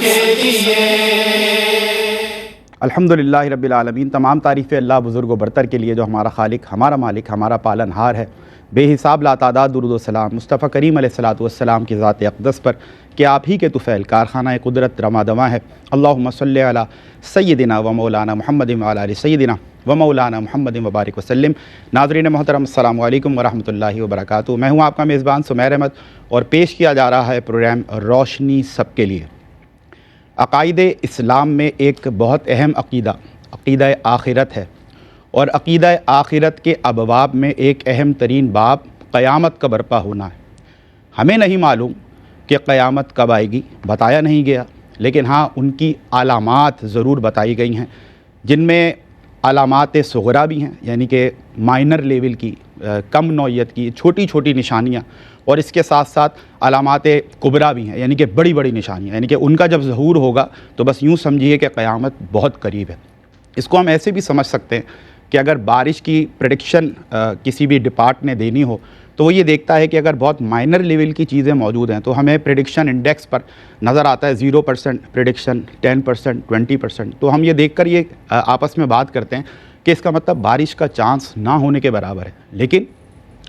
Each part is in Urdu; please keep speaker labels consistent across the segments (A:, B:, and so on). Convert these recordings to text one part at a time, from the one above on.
A: کے لیے۔
B: الحمدللہ رب العالمین، تمام تعریفیں اللہ بزرگ و برتر کے لیے جو ہمارا خالق، ہمارا مالک، ہمارا پالن ہار ہے۔ بے حساب لاتعداد درود و سلام مصطفیٰ کریم علیہ الصلوۃ والسلام کی ذات اقدس پر کہ آپ ہی کے طفیل کارخانہ قدرت رمادواں ہے۔ اللہم صلی علی سیدنا و مولانا محمد و علی سیدنا و مولانا محمد وبارک وسلم۔ ناظرین محترم، السلام علیکم ورحمۃ اللہ وبرکاتہ۔ میں ہوں آپ کا میزبان سمیر احمد اور پیش کیا جا رہا ہے پروگرام روشنی سب کے لیے۔ عقائد اسلام میں ایک بہت اہم عقیدہ آخرت ہے، اور عقیدہ آخرت کے ابواب میں ایک اہم ترین باب قیامت کا برپا ہونا ہے۔ ہمیں نہیں معلوم کہ قیامت کب آئے گی، بتایا نہیں گیا، لیکن ہاں ان کی علامات ضرور بتائی گئی ہیں، جن میں علامات صغرا بھی ہیں، یعنی کہ مائنر لیول کی، کم نوعیت کی چھوٹی چھوٹی نشانیاں، اور اس کے ساتھ ساتھ علامات کبریٰ بھی ہیں، یعنی کہ بڑی بڑی نشانیاں، یعنی کہ ان کا جب ظہور ہوگا تو بس یوں سمجھیے کہ قیامت بہت قریب ہے۔ اس کو ہم ایسے بھی سمجھ سکتے ہیں کہ اگر بارش کی پریڈکشن کسی بھی ڈپارٹ نے دینی ہو تو وہ یہ دیکھتا ہے کہ اگر بہت مائنر لیول کی چیزیں موجود ہیں تو ہمیں پریڈکشن انڈیکس پر نظر آتا ہے 0% پریڈکشن، 10%، 20%، تو ہم یہ دیکھ کر یہ آپس میں بات کرتے ہیں کہ اس کا مطلب بارش کا چانس نہ ہونے کے برابر ہے۔ لیکن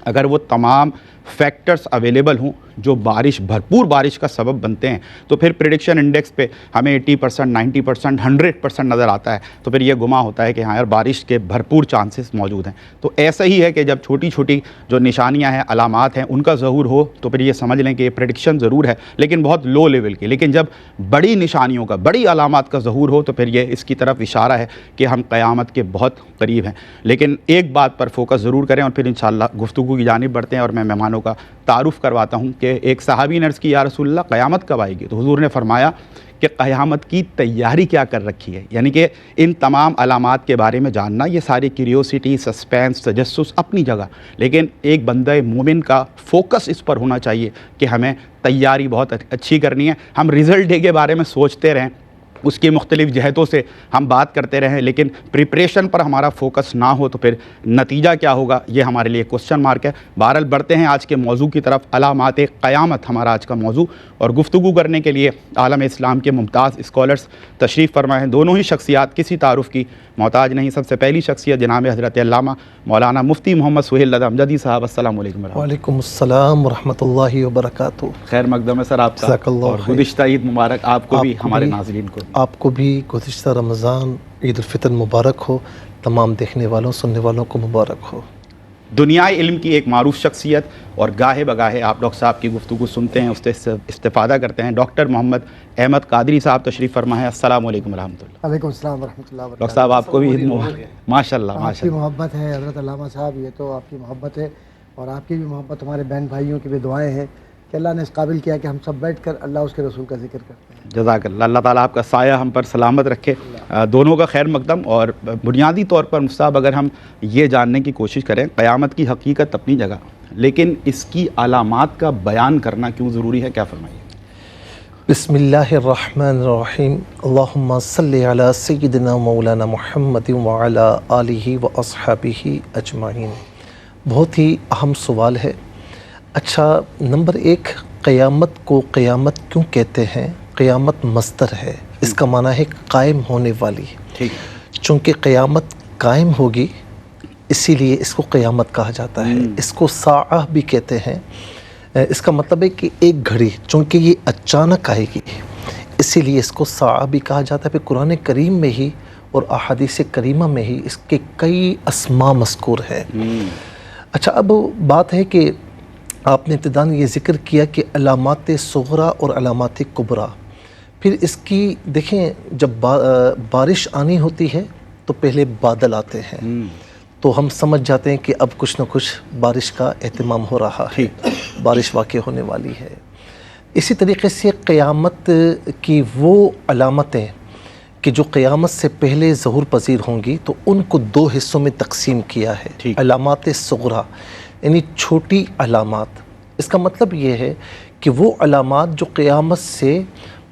B: اگر وہ تمام فیکٹرز اویلیبل ہوں جو بھرپور بارش کا سبب بنتے ہیں تو پھر پریڈکشن انڈیکس پہ ہمیں 80%، 90%، 100% نظر آتا ہے، تو پھر یہ گما ہوتا ہے کہ ہاں یار بارش کے بھرپور چانسز موجود ہیں۔ تو ایسا ہی ہے کہ جب چھوٹی چھوٹی جو نشانیاں ہیں، علامات ہیں، ان کا ظہور ہو تو پھر یہ سمجھ لیں کہ یہ پریڈکشن ضرور ہے لیکن بہت لو لیول کی، لیکن جب بڑی نشانیوں کا، بڑی علامات کا ظہور ہو تو پھر یہ اس کی طرف اشارہ ہے کہ ہم قیامت کے بہت قریب ہیں۔ لیکن ایک بات پر فوکس ضرور کریں اور پھر انشاءاللہ گفتگو کی جانب بڑھتے ہیں، اور میں مہمانوں کا تعارف کرواتا ہوں کہ ایک صحابی نے عرض کی یا رسول اللہ قیامت کب آئے گی؟ تو حضور نے فرمایا کہ قیامت کی تیاری کیا کر رکھی ہے، یعنی کہ ان تمام علامات کے بارے میں جاننا، یہ ساری کیوریوسٹی، سسپینس، تجسس اپنی جگہ، لیکن ایک بندہ مومن کا فوکس اس پر ہونا چاہیے کہ ہمیں تیاری بہت اچھی کرنی ہے۔ ہم رزلٹ ڈے کے بارے میں سوچتے رہیں، اس کی مختلف جہتوں سے ہم بات کرتے رہیں، لیکن پریپریشن پر ہمارا فوکس نہ ہو تو پھر نتیجہ کیا ہوگا، یہ ہمارے لیے کوسچن مارک ہے۔ بہرحال بڑھتے ہیں آج کے موضوع کی طرف، علامات قیامت ہمارا آج کا موضوع، اور گفتگو کرنے کے لیے عالم اسلام کے ممتاز اسکالرز تشریف فرمائے ہیں۔ دونوں ہی شخصیات کسی تعارف کی محتاج نہیں۔ سب سے پہلی شخصیت جناب حضرت علامہ مولانا مفتی محمد سہیل رضا امجدی صاحب، السلام علیکم۔
C: وعلیکم السلام ورحمۃ اللہ وبرکاتہ۔
B: خیر مقدم ہے سر آپ کا، اور گزشتہ عید مبارک آپ کو بھی، ہمارے ناظرین کو
C: آپ کو بھی گزشتہ رمضان عید الفطر مبارک ہو، تمام دیکھنے والوں سننے والوں کو مبارک ہو۔
B: دنیا علم کی ایک معروف شخصیت، اور گاہے بگاہے آپ ڈاکٹر صاحب کی گفتگو سنتے ہیں، اس سے استفادہ کرتے ہیں، ڈاکٹر محمد احمد قادری صاحب تشریف فرما ہے۔ السلام علیکم ورحمۃ اللہ۔
D: وعلیکم السلام ورحمۃ اللہ وبرکاتہ۔
B: ڈاکٹر صاحب آپ کو بھی ماشاء اللہ
D: آپ کی محبت ہے حضرت علامہ صاحب، یہ تو آپ کی محبت ہے، اور آپ کی بھی محبت، ہمارے بہن بھائیوں کی بھی دعائیں ہیں کہ اللہ نے اس قابل کیا کہ ہم سب بیٹھ کر اللہ اس کے رسول کا ذکر کرتے ہیں۔
B: جزاک اللہ، اللہ تعالیٰ آپ کا سایہ ہم پر سلامت رکھے، دونوں کا خیر مقدم۔ اور بنیادی طور پر مفتی صاحب اگر ہم یہ جاننے کی کوشش کریں، قیامت کی حقیقت اپنی جگہ، لیکن اس کی علامات کا بیان کرنا کیوں ضروری ہے، کیا فرمائیے؟
C: بسم اللہ الرحمن الرحیم، اللہم صلی علی سیدنا مولانا محمد وعلی آلہ واصحابہ اجمعین۔ بہت ہی اہم سوال ہے۔ اچھا، نمبر 1، قیامت کو قیامت کیوں کہتے ہیں؟ قیامت مصدر ہے، اس کا معنی ہے قائم ہونے والی۔
B: ٹھیک،
C: چونکہ قیامت قائم ہوگی اسی لیے اس کو قیامت کہا جاتا ہے۔ اس کو ساعہ بھی کہتے ہیں، اس کا مطلب ہے کہ ایک گھڑی، چونکہ یہ اچانک آئے گی اسی لیے اس کو ساعہ بھی کہا جاتا ہے۔ پھر قرآن کریم میں ہی اور احادیث کریمہ میں ہی اس کے کئی اسماء مذکور ہیں۔ اچھا، اب بات ہے کہ آپ نے ابتداً یہ ذکر کیا کہ علامات صغرا اور علامات کبریٰ، پھر اس کی دیکھیں جب بارش آنی ہوتی ہے تو پہلے بادل آتے ہیں، تو ہم سمجھ جاتے ہیں کہ اب کچھ نہ کچھ بارش کا اہتمام ہو رہا ہے، بارش واقع ہونے والی ہے۔ اسی طریقے سے قیامت کی وہ علامتیں کہ جو قیامت سے پہلے ظہور پذیر ہوں گی تو ان کو 2 حصوں میں تقسیم کیا ہے۔ علامات صغرا یعنی چھوٹی علامات، اس کا مطلب یہ ہے کہ وہ علامات جو قیامت سے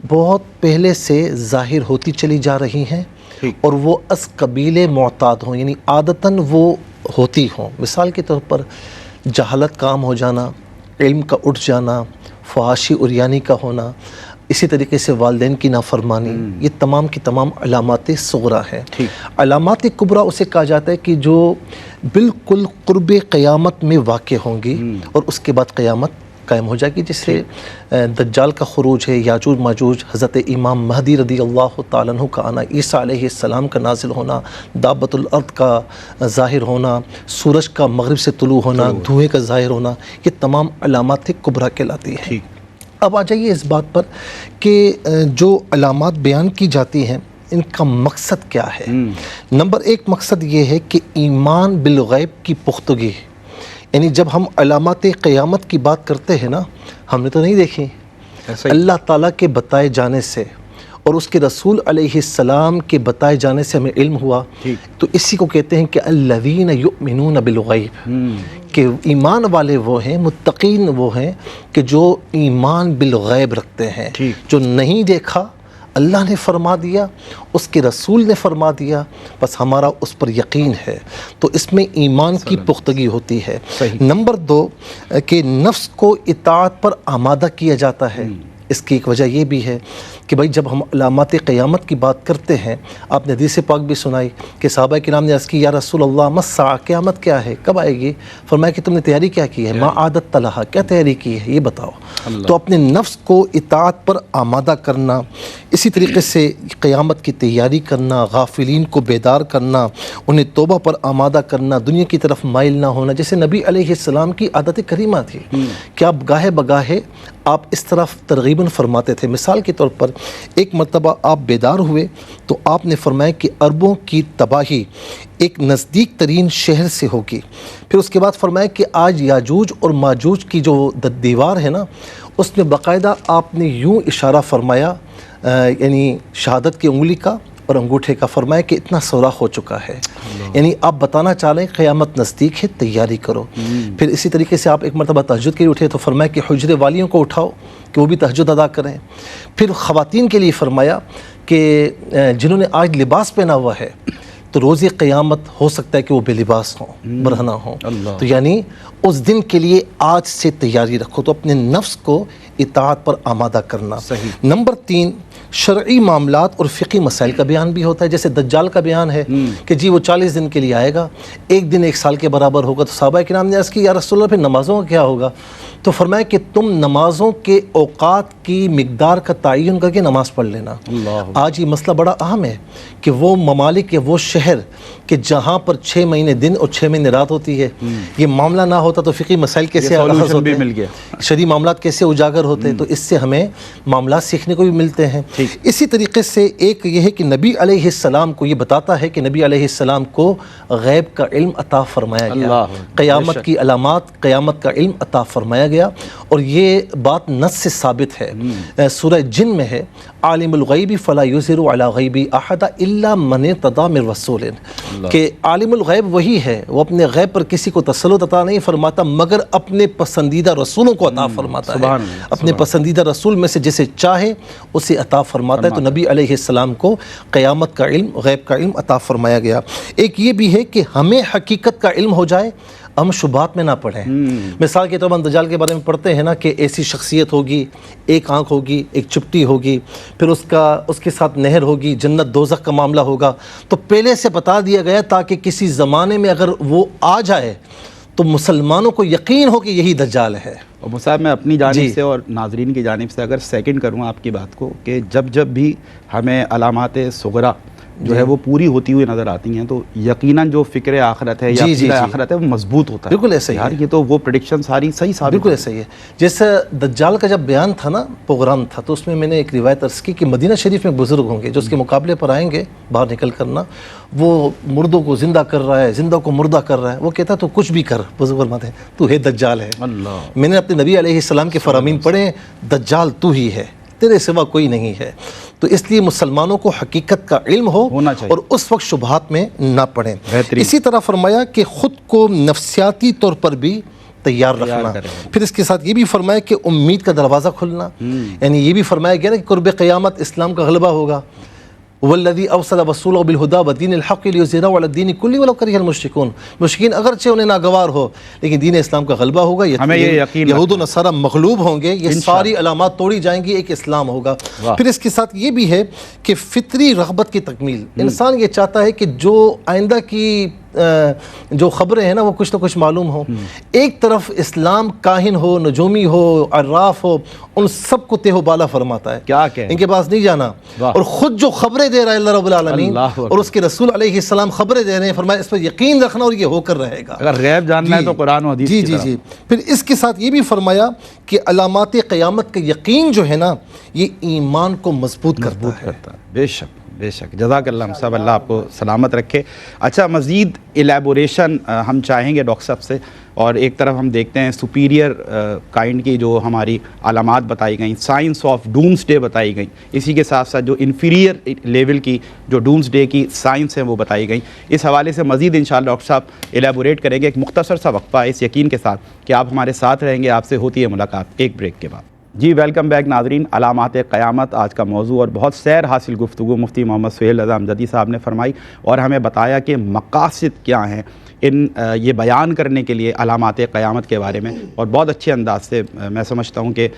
C: بہت پہلے سے ظاہر ہوتی چلی جا رہی ہیں اور وہ از قبیل معتاد ہوں، یعنی عادتاً وہ ہوتی ہوں۔ مثال کے طور پر جہالت کا عام ہو جانا، علم کا اٹھ جانا، فحاشی عریانی کا ہونا، اسی طریقے سے والدین کی نافرمانی، یہ تمام کی تمام علامات صغرا ہیں۔ علامات کبریٰ اسے کہا جاتا ہے کہ جو بالکل قرب قیامت میں واقع ہوں گی اور اس کے بعد قیامت قائم ہو جائے گی، جسے دجال کا خروج ہے، یاجوج ماجوج، حضرت امام مہدی رضی اللہ تعالیٰ عنہ کا آنا، عیسیٰ علیہ السلام کا نازل ہونا، دابۃ الارض کا ظاہر ہونا، سورج کا مغرب سے طلوع ہونا، دھوئیں کا ظاہر ہونا، یہ تمام علامات کبریٰ کہلاتی ہیں۔ اب آ جائیے اس بات پر کہ جو علامات بیان کی جاتی ہیں ان کا مقصد کیا ہے۔ نمبر ایک مقصد یہ ہے کہ ایمان بالغیب کی پختگی، یعنی جب ہم علامات قیامت کی بات کرتے ہیں نا، ہم نے تو نہیں دیکھی، اللہ تعالیٰ کے بتائے جانے سے اور اس کے رسول علیہ السلام کے بتائے جانے سے ہمیں علم ہوا، تو اسی کو کہتے ہیں کہ الذین یؤمنون بالغیب، کہ ایمان والے وہ ہیں، متقین وہ ہیں کہ جو ایمان بالغیب رکھتے ہیں، جو نہیں دیکھا اللہ نے فرما دیا، اس کے رسول نے فرما دیا، بس ہمارا اس پر یقین ہے، تو اس میں ایمان کی پختگی ہوتی ہے۔ نمبر دو کہ نفس کو اطاعت پر آمادہ کیا جاتا ہے۔ اس کی ایک وجہ یہ بھی ہے کہ بھائی جب ہم علامات قیامت کی بات کرتے ہیں، آپ نے حدیث پاک بھی سنائی کہ صحابہ کرام نے عرض کی یا رسول اللہ ما الساعہ، قیامت کیا ہے، کب آئے گی؟ فرمایا کہ تم نے تیاری کیا کی ہے، ما عادت لہا، کیا تیاری کی ہے یہ بتاؤ۔ تو اپنے نفس کو اطاعت پر آمادہ کرنا، اسی طریقے سے قیامت کی تیاری کرنا، غافلین کو بیدار کرنا، انہیں توبہ پر آمادہ کرنا، دنیا کی طرف مائل نہ ہونا، جیسے نبی علیہ السلام کی عادت کریمہ تھی کہ آپ گاہے بگاہے آپ اس طرف ترغیباً فرماتے تھے۔ مثال کے طور پر ایک مرتبہ آپ بیدار ہوئے تو آپ نے فرمایا کہ عربوں کی تباہی ایک نزدیک ترین شہر سے ہوگی، پھر اس کے بعد فرمایا کہ آج یاجوج اور ماجوج کی جو دیوار ہے نا، اس میں باقاعدہ آپ نے یوں اشارہ فرمایا، یعنی شہادت کی انگلی کا اور انگوٹھے کا، فرمایا کہ اتنا سوراخ ہو چکا ہے، یعنی آپ بتانا چاہ رہے ہیں قیامت نزدیک ہے، تیاری کرو۔ پھر اسی طریقے سے آپ ایک مرتبہ تہجد کے لیے اٹھے تو فرمایا کہ حجرے والیوں کو اٹھاؤ کہ وہ بھی تہجد ادا کریں۔ پھر خواتین کے لیے فرمایا کہ جنہوں نے آج لباس پہنا ہوا ہے تو روز قیامت ہو سکتا ہے کہ وہ بے لباس ہوں، برہنہ ہوں، تو یعنی اس دن کے لیے آج سے تیاری رکھو، تو اپنے نفس کو اطاعت پر آمادہ کرنا۔ نمبر تین شرعی معاملات اور فقہی مسائل کا بیان بھی ہوتا ہے، جیسے دجال کا بیان ہے کہ جی وہ 40 دن کے لیے آئے گا، ایک دن 1 سال کے برابر ہوگا، تو صحابہ کرام نے عرض کی یا رسول اللہ پھر نمازوں کا کیا ہوگا؟ تو فرمایا کہ تم نمازوں کے اوقات کی مقدار کا تعین کر کے نماز پڑھ لینا۔ آج یہ مسئلہ بڑا اہم ہے کہ وہ ممالک یا وہ شہر کہ جہاں پر 6 مہینے دن اور 6 مہینے رات ہوتی ہے، یہ معاملہ نہ ہوتا تو فقہی مسائل کیسے آغاز ہوتے ہیں، شرعی معاملات کیسے اجاگر ہوتے ہیں، تو اس سے ہمیں معاملات سیکھنے کو بھی ملتے ہیں۔ اسی طریقے سے ایک یہ ہے کہ نبی علیہ السلام کو یہ بتاتا ہے کہ نبی علیہ السلام کو غیب کا علم عطا فرمایا گیا، قیامت کی علامات، قیامت کا علم عطا فرمایا گیا، اور یہ بات نص سے ثابت ہے۔ سورہ جن میں ہے عالم الغیب فلا یظہر علی غیبی احد الا من ارتضی من رسول، کہ عالم الغیب وہی ہے، وہ اپنے غیب پر کسی کو تسلط عطا نہیں فرماتا مگر اپنے پسندیدہ رسولوں کو عطا فرماتا ہے، اپنے پسندیدہ رسول میں سے جسے چاہے اسے عطا فرماتا ہے۔ تو نبی علیہ السلام کو قیامت کا علم، غیب کا علم عطا فرمایا گیا۔ ایک یہ بھی ہے کہ ہمیں حقیقت کا علم ہو جائے، ہم شبہات میں نہ پڑھیں۔ مثال کے طور پر دجال کے بارے میں پڑھتے ہیں نا کہ ایسی شخصیت ہوگی، ایک آنکھ ہوگی، ایک چپٹی ہوگی، پھر اس کے ساتھ نہر ہوگی، جنت دوزخ کا معاملہ ہوگا، تو پہلے سے بتا دیا گیا تاکہ کسی زمانے میں اگر وہ آ جائے تو مسلمانوں کو یقین ہو کہ یہی دجال ہے۔
B: اور صاحب میں اپنی جانب سے اور ناظرین کی جانب سے اگر سیکنڈ کروں آپ کی بات کو کہ جب بھی ہمیں علامات صغرا جو ہے وہ پوری ہوتی ہوئی نظر آتی ہیں تو یقیناً جو فکر آخرت ہے یا عقیدہ آخرت ہے وہ مضبوط ہوتا ہے۔
C: بالکل ایسا ہی ہے،
B: یہ تو وہ پریڈکشن ساری صحیح ثابت،
C: بالکل ایسا ہی ہے۔ جیسے دجال کا جب بیان تھا نا، پروگرام تھا، تو اس میں نے ایک روایت عرض کی کہ مدینہ شریف میں بزرگ ہوں گے جو اس کے مقابلے پر آئیں گے، باہر نکل کرنا، وہ مردوں کو زندہ کر رہا ہے، زندہ کو مردہ کر رہا ہے، وہ کہتا تو کچھ بھی کر، بزرگ فرماتے ہیں تو ہے دجال ہے۔ میں نے اپنے نبی علیہ السلام کے فرامین پڑھے، دجال تو ہی ہے، تیرے سوا کوئی نہیں ہے۔ تو اس لیے مسلمانوں کو حقیقت کا علم ہونا چاہیے اور اس وقت شبہات میں نہ پڑیں۔ اسی طرح فرمایا کہ خود کو نفسیاتی طور پر بھی تیار رکھنا، پھر اس کے ساتھ یہ بھی فرمایا کہ امید کا دروازہ کھلنا، یعنی یہ بھی فرمایا گیا نا کہ قرب قیامت اسلام کا غلبہ ہوگا، والذی اوصل رسولہ بالہدی ودین الحق لیظہرہ علی الدین کلہ ولو کرہ المشرکون. مشرکین اگرچہ انہیں ناگوار ہو لیکن دین اسلام کا غلبہ ہوگا.
B: ہمیں یہ یقین
C: یہود و نصارہ مغلوب ہوں گے, یہ ساری علامات توڑی جائیں گی, ایک اسلام ہوگا. پھر اس کے ساتھ یہ بھی ہے کہ فطری رغبت کی تکمیل. انسان یہ چاہتا ہے کہ جو آئندہ کی جو خبریں ہیں نا وہ کچھ نہ کچھ معلوم ہو. ایک طرف اسلام کاہن ہو, نجومی ہو, عراف ہو, ان سب کو تہ و بالا فرماتا ہے,
B: کیا کہ
C: ان کے پاس نہیں جانا. اور خود جو خبریں دے رہا ہے اللہ رب العالمین اور اس کے رسول علیہ السلام خبریں دے رہے ہیں, فرمایا اس پر یقین رکھنا اور یہ ہو کر رہے گا.
B: اگر غیب جاننا ہے تو قرآن و حدیث
C: جی
B: کی
C: جی
B: طرف.
C: جی. پھر اس کے ساتھ یہ بھی فرمایا کہ علامات قیامت کا یقین جو ہے نا یہ ایمان کو مضبوط کرتا ہے.
B: بے شک بے شک. جزاک اللہ ہم صاحب, اللہ آپ کو سلامت رکھے. اچھا, مزید ایلیبوریشن ہم چاہیں گے ڈاکٹر صاحب سے. اور ایک طرف ہم دیکھتے ہیں سپیریئر کائنڈ کی جو ہماری علامات بتائی گئیں, سائنس آف ڈومس ڈے بتائی گئیں, اسی کے ساتھ ساتھ جو انفیریئر لیول کی جو ڈومس ڈے کی سائنس ہیں وہ بتائی گئیں. اس حوالے سے مزید انشاءاللہ ڈاکٹر صاحب ایلیبوریٹ کریں گے. ایک مختصر سا وقفہ اس یقین کے ساتھ کہ آپ ہمارے ساتھ رہیں گے. آپ سے ہوتی ہے ملاقات ایک بریک کے بعد. جی ویلکم بیک ناظرین. علامات قیامت آج کا موضوع, اور بہت سیر حاصل گفتگو مفتی محمد سہیل رضا امجدی صاحب نے فرمائی اور ہمیں بتایا کہ مقاصد کیا ہیں یہ بیان کرنے کے لیے علامات قیامت کے بارے میں. اور بہت اچھے انداز سے میں سمجھتا ہوں کہ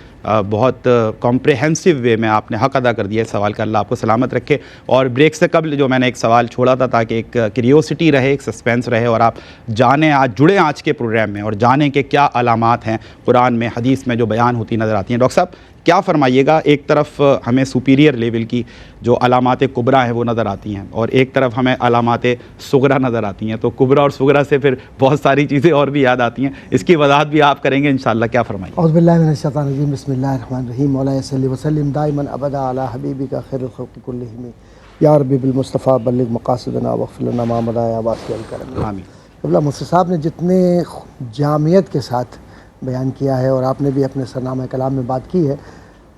B: بہت کمپریہنسو وے میں آپ نے حق ادا کر دیا اس سوال کا. اللہ آپ کو سلامت رکھے. اور بریک سے قبل جو میں نے ایک سوال چھوڑا تھا تاکہ ایک کیوریوسٹی رہے, ایک سسپینس رہے, اور آپ جانیں, آج جڑیں آج کے پروگرام میں اور جانیں کہ کیا علامات ہیں قرآن میں, حدیث میں جو بیان ہوتی نظر آتی ہیں. ڈاکٹر صاحب کیا فرمائیے گا؟ ایک طرف ہمیں سپیریئر لیول کی جو علامات کبریٰ ہیں وہ نظر آتی ہیں اور ایک طرف ہمیں علامات صغریٰ نظر آتی ہیں. تو کبریٰ اور صغریٰ سے پھر بہت ساری چیزیں اور بھی یاد آتی ہیں, اس کی وضاحت بھی آپ کریں گے انشاءاللہ. کیا فرمائیے؟
D: اعوذ باللہ من الشیطان الرجیم. بسم اللہ الرحمن الرحیم. مولانا صلی وسلم دائما ابدا علی حبیبک خیر الخلق کلہم یا ربی بالمصطفیٰ بلغ مقاصدنا واغفر لنا ما مضی یا واسع الکرم.
B: آمین.
D: قبلہ مفتی صاحب نے جتنے جامعیت کے ساتھ بیان کیا ہے اور آپ نے بھی اپنے سرنامہ کلام میں بات کی ہے,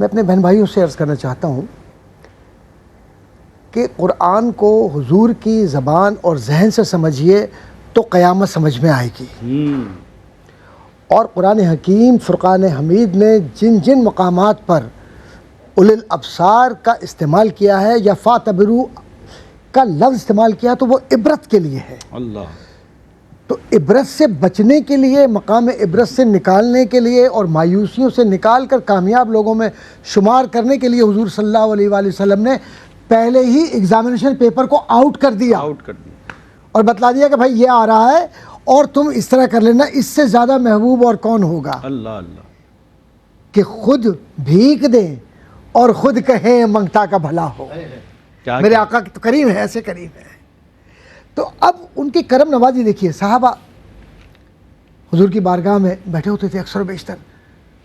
D: میں اپنے بہن بھائیوں سے عرض کرنا چاہتا ہوں کہ قرآن کو حضور کی زبان اور ذہن سے سمجھیے تو قیامت سمجھ میں آئے گی. اور قرآن حکیم فرقان حمید نے جن جن مقامات پر اولِ الابصار کا استعمال کیا ہے یا فاتبرو کا لفظ استعمال کیا تو وہ عبرت کے لیے ہے.
B: اللہ.
D: تو عبرت سے بچنے کے لیے, مقام عبرت سے نکالنے کے لیے اور مایوسیوں سے نکال کر کامیاب لوگوں میں شمار کرنے کے لیے حضور صلی اللہ علیہ وآلہ وسلم نے پہلے ہی ایگزامینیشن پیپر کو آؤٹ کر دیا اور بتلا دیا کہ بھائی یہ آ رہا ہے اور تم اس طرح کر لینا. اس سے زیادہ محبوب اور کون ہوگا
B: اللہ اللہ
D: کہ خود بھیک دیں اور خود کہیں منگتا کا بھلا ہو. میرے آقا تو کریم ہے, ایسے کریم ہے. تو اب ان کی کرم نوازی دیکھیے. صحابہ حضور کی بارگاہ میں بیٹھے ہوتے تھے اکثر و بیشتر.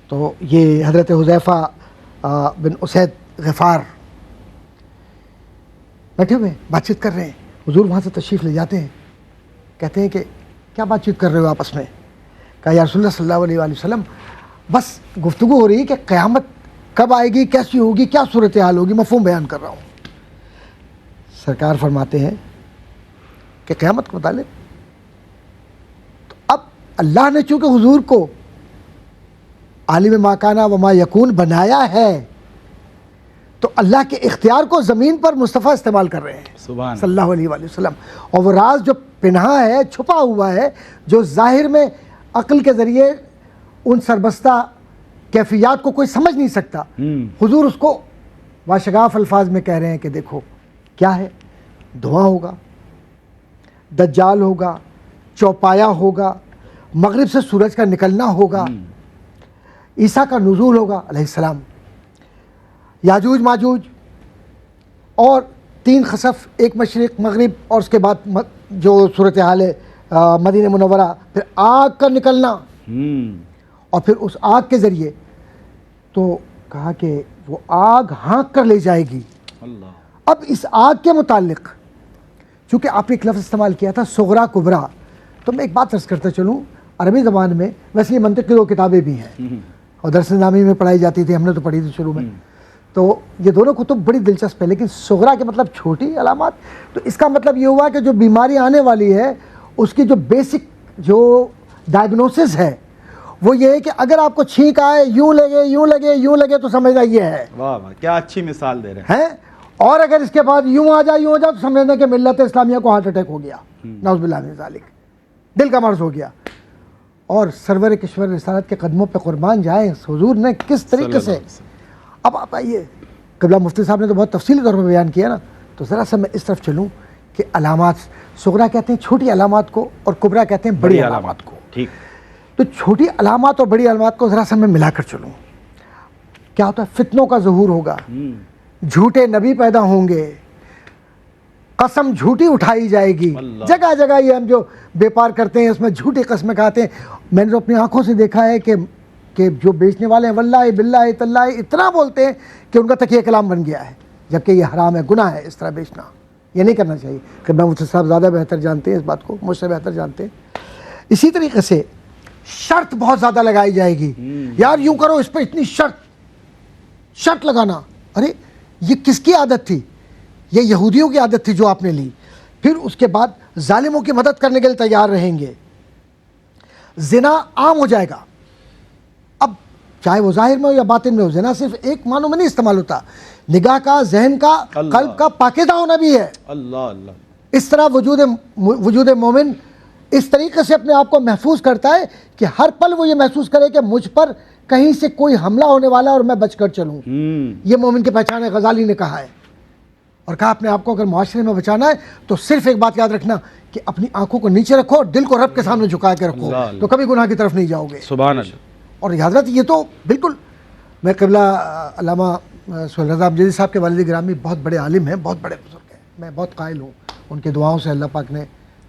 D: تو یہ حضرت حذیفہ بن اسید غفار بیٹھے ہوئے بات چیت کر رہے ہیں. حضور وہاں سے تشریف لے جاتے ہیں, کہتے ہیں کہ کیا بات چیت کر رہے ہو آپس میں؟ کہا یا رسول اللہ صلی اللہ علیہ وآلہ وسلم بس گفتگو ہو رہی ہے کہ قیامت کب آئے گی, کیسی ہوگی, کیا صورتحال ہوگی, مفہوم بیان کر رہا ہوں. سرکار فرماتے ہیں کہ قیامت کے متعلق تو اب اللہ نے چونکہ حضور کو عالم ما کانا و ما یکون بنایا ہے تو اللہ کے اختیار کو زمین پر مصطفیٰ استعمال کر رہے ہیں صلی اللہ علیہ وآلہ وسلم. اور وہ راز جو پنہا ہے, چھپا ہوا ہے, جو ظاہر میں عقل کے ذریعے ان سربستہ کیفیات کو کوئی سمجھ نہیں سکتا, حضور اس کو واشگاف الفاظ میں کہہ رہے ہیں کہ دیکھو کیا ہے, دھواں ہوگا, دجال ہوگا, چوپایا ہوگا, مغرب سے سورج کا نکلنا ہوگا, عیسیٰ کا نزول ہوگا علیہ السلام, یاجوج ماجوج, اور 3 خسف, ایک مشرق مغرب, اور اس کے بعد جو صورتحال ہے مدینہ منورہ, پھر آگ کا نکلنا, اور پھر اس آگ کے ذریعے تو کہا کہ وہ آگ ہانک کر لے جائے گی. اب اس آگ کے متعلق چونکہ آپ نے ایک لفظ استعمال کیا تھا صغریٰ کبریٰ, تو میں ایک بات عرض کرتا چلوں. عربی زبان میں ویسے یہ منطق کی 2 کتابیں بھی ہیں اور درس نظامی میں پڑھائی جاتی تھی, ہم نے تو پڑھی تھی شروع میں. تو یہ دونوں کتب بڑی دلچسپ ہے, لیکن صغریٰ کے مطلب چھوٹی علامات. تو اس کا مطلب یہ ہوا کہ جو بیماری آنے والی ہے اس کی جو بیسک جو ڈائگنوسس ہے وہ یہ ہے کہ اگر آپ کو چھینک آئے, یوں لگے یوں لگے یوں لگے تو سمجھنا یہ ہے.
B: واہ واہ, کیا اچھی مثال دے رہے
D: ہیں. اور اگر اس کے بعد یوں آ جائے تو سمجھنے کہ ملت اسلامیہ کو ہارٹ اٹیک ہو گیا، نعوذ باللہ من ذالک، دل کا مرض ہو گیا۔ اور سرور کشور رسالت کے قدموں پہ قربان جائیں، حضور نے کس طریقے سے۔ اب آپ آئیے، قبلہ مفتی صاحب نے تو بہت تفصیلی طور پر بیان کیا نا، تو ذرا سا میں اس طرف چلوں کہ علامات صغرا کہتے ہیں چھوٹی علامات کو، اور کبرا کہتے ہیں بڑی علامات کو۔
B: ٹھیک،
D: تو چھوٹی علامات اور بڑی علامات کو ذرا سا میں ملا کر چلوں۔ کیا ہوتا ہے؟ فتنوں کا ظہور ہوگا، جھوٹے نبی پیدا ہوں گے، قسم جھوٹی اٹھائی جائے گی، جگہ جگہ یہ ہم جو بیپار کرتے ہیں اس میں جھوٹی قسمیں کھاتے ہیں۔ میں نے تو اپنی آنکھوں سے دیکھا ہے کہ جو بیچنے والے ہیں واللہ باللہ تاللہ اتنا بولتے ہیں کہ ان کا تکیہ کلام بن گیا ہے، جبکہ یہ حرام ہے، گناہ ہے اس طرح بیچنا، یہ نہیں کرنا چاہیے۔ قبلہ مفتی صاحب زیادہ بہتر جانتے ہیں اس بات کو، مجھ سے بہتر جانتے ہیں۔ اسی طریقے سے شرط بہت زیادہ لگائی جائے گی، یار یوں کرو، اس پہ اتنی شرط لگانا۔ ارے یہ کس کی عادت تھی؟ یہ یہودیوں کی عادت تھی جو آپ نے لی۔ پھر اس کے بعد ظالموں کی مدد کرنے کے لیے تیار رہیں گے، زنا عام ہو جائے گا۔ اب چاہے وہ ظاہر میں ہو یا باطن میں ہو، زنا صرف ایک معنی میں نہیں استعمال ہوتا، نگاہ کا، ذہن کا، قلب کا پاکیزہ ہونا بھی ہے۔
B: اللہ اللہ،
D: اس طرح وجود مومن اس طریقے سے اپنے آپ کو محفوظ کرتا ہے کہ ہر پل وہ یہ محسوس کرے کہ مجھ پر کہیں سے کوئی حملہ ہونے والا اور میں بچ کر چلوں۔ یہ مومن کی پہچان ہے، غزالی نے کہا ہے، اور کہا اپنے آپ کو اگر معاشرے میں بچانا ہے تو صرف ایک بات یاد رکھنا کہ اپنی آنکھوں کو نیچے رکھو اور دل کو رب کے سامنے جھکا کے رکھو، تو کبھی گناہ کی طرف نہیں جاؤ گے۔
B: سبحان اللہ۔
D: اور یاد رکھیں یہ تو بالکل، میں قبلہ علامہ سہیل رضا امجدی صاحب کے والد گرامی بہت بڑے عالم ہیں، بہت بڑے بزرگ ہیں، میں بہت قائل ہوں ان کے دعاؤں سے، اللہ پاک نے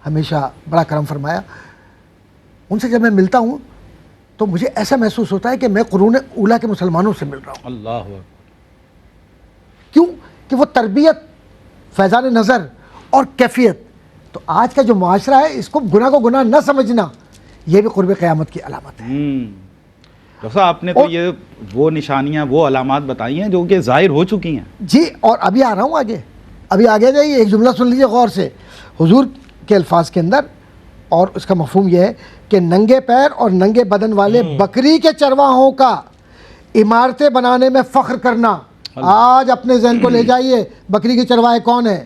D: ہمیشہ بڑا کرم فرمایا۔ ان سے جب میں ملتا ہوں تو مجھے ایسا محسوس ہوتا ہے کہ میں قرون اولیٰ کے مسلمانوں سے مل رہا ہوں۔
B: اللہ اکبر۔
D: کیوں؟ کہ وہ تربیت، فیضان نظر اور کیفیت۔ تو آج کا جو معاشرہ ہے اس کو گناہ نہ سمجھنا، یہ بھی قرب قیامت کی علامت ہے۔
B: ڈاکٹر صاحب آپ نے تو یہ وہ نشانیاں، وہ علامات بتائی ہیں جو کہ ظاہر ہو چکی ہیں
D: جی، اور ابھی آ رہا ہوں آگے جائیے، ایک جملہ سن لیجیے غور سے حضور کے الفاظ کے اندر، اور اس کا مفہوم یہ ہے کہ ننگے پیر اور ننگے بدن والے بکری کے چرواہوں کا عمارتیں بنانے میں فخر کرنا۔ آج اپنے ذہن کو لے جائیے، بکری کے چرواہے کون ہیں؟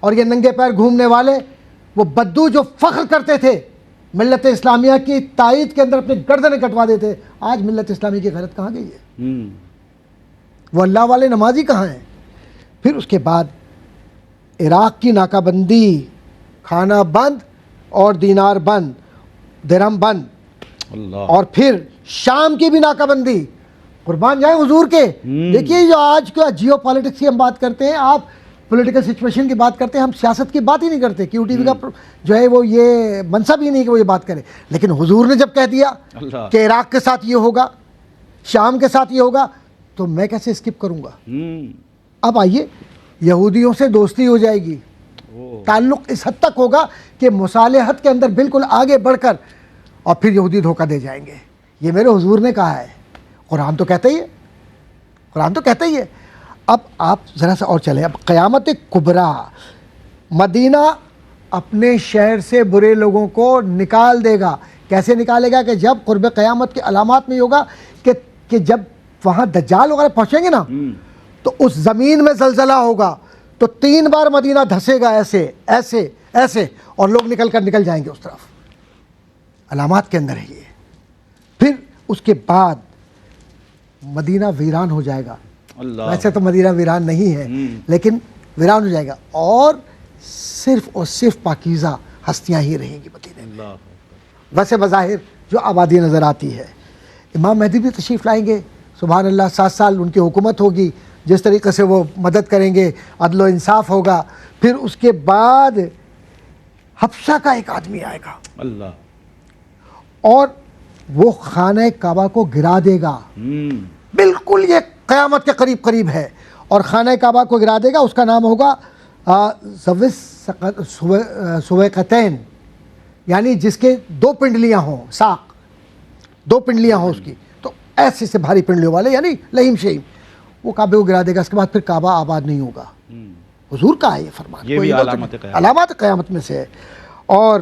D: اور یہ ننگے پیر گھومنے والے وہ بدو جو فخر کرتے تھے ملت اسلامیہ کی تائید کے اندر اپنی گردنیں کٹوا دیتے، آج ملت اسلامی کی غیرت کہاں گئی ہے؟ وہ اللہ والے نمازی کہاں ہیں؟ پھر اس کے بعد عراق کی ناکہ بندی، کھانا بند اور دینار بند، درہم بند،
B: اللہ،
D: اور پھر شام کی بھی ناکہ بندی۔ قربان جائیں حضور کے۔ دیکھیے جو آج کا جیو پالیٹکس کی ہم بات کرتے ہیں، آپ پولیٹیکل سچویشن کی بات کرتے ہیں، ہم سیاست کی بات ہی نہیں کرتے، کیو ٹی وی کا جو ہے وہ یہ منصب ہی نہیں کہ وہ یہ بات کرے، لیکن حضور نے جب کہہ دیا کہ عراق کے ساتھ یہ ہوگا، شام کے ساتھ یہ ہوگا، تو میں کیسے اسکپ کروں گا؟ اب آئیے، یہودیوں سے دوستی ہو جائے گی، تعلق اس حد تک ہوگا کہ مصالحت کے اندر بالکل آگے بڑھ کر، اور پھر یہودی دھوکہ دے جائیں گے۔ یہ میرے حضور نے کہا ہے، قرآن تو کہتا ہی ہے۔ اب آپ ذرا سا اور چلیں، اب قیامت کبریٰ، مدینہ اپنے شہر سے برے لوگوں کو نکال دے گا۔ کیسے نکالے گا؟ کہ جب قرب قیامت کی علامات میں یہ ہوگا کہ جب وہاں دجال وغیرہ پہنچیں گے نا، تو اس زمین میں زلزلہ ہوگا، تو 3 بار مدینہ دھسے گا، ایسے، اور لوگ نکل جائیں گے اس طرف۔ علامات کے اندر ہے یہ۔ پھر اس کے بعد مدینہ ویران ہو جائے گا۔ ویسے تو مدینہ ویران نہیں ہے، لیکن ویران ہو جائے گا، اور صرف پاکیزہ ہستیاں ہی رہیں گی مدینے میں۔ ویسے بظاہر جو آبادی نظر آتی ہے، امام مہدی بھی تشریف لائیں گے، سبحان اللہ، 7 سال ان کی حکومت ہوگی، جس طریقے سے وہ مدد کریں گے، عدل و انصاف ہوگا۔ پھر اس کے بعد حبشہ کا ایک آدمی آئے گا،
B: اللہ،
D: اور وہ خانہ کعبہ کو گرا دے گا۔ بالکل یہ قیامت کے قریب ہے، اور خانہ کعبہ کو گرا دے گا۔ اس کا نام ہوگا سویقتین، یعنی جس کے 2 پنڈلیاں ہوں، ساق 2 پنڈلیاں ہوں اس کی، تو ایسے سے بھاری پنڈلیوں والے، یعنی لہیم شہیم، وہ کعبے کو گرا دے گا۔ اس کے بعد پھر کعبہ آباد نہیں ہوگا۔ حضور کا ہے یہ فرمان،
B: یہ بھی
D: علامات قیامت میں سے ہے۔ اور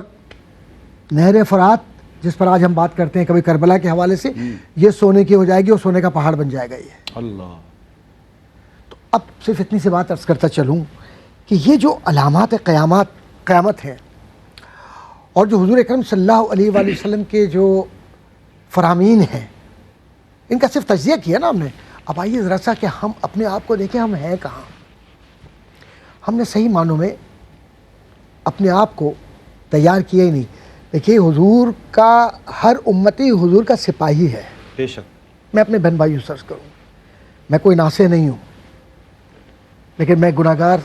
D: نہر فرات جس پر آج ہم بات کرتے ہیں کبھی کربلا کے حوالے سے، یہ سونے کی ہو جائے گی، اور سونے کا پہاڑ بن جائے گا یہ۔
B: اللہ،
D: تو اب صرف اتنی سی بات عرض کرتا چلوں کہ یہ جو علامات قیامت ہیں اور جو حضور اکرم صلی اللہ علیہ وآلہ وسلم کے جو فرامین ہیں ان کا صرف تجزیہ کیا نا ہم نے. اب آئیے ذرا سا کہ ہم اپنے آپ کو دیکھیں ہم ہیں کہاں. ہم نے صحیح معنوں میں اپنے آپ کو تیار کیا ہی نہیں. دیکھیے حضور کا ہر امتی حضور کا سپاہی ہے.
B: بے شک.
D: میں اپنے بہن بھائیوں سے عرض کروں میں کوئی ناصح نہیں ہوں لیکن میں گناہگار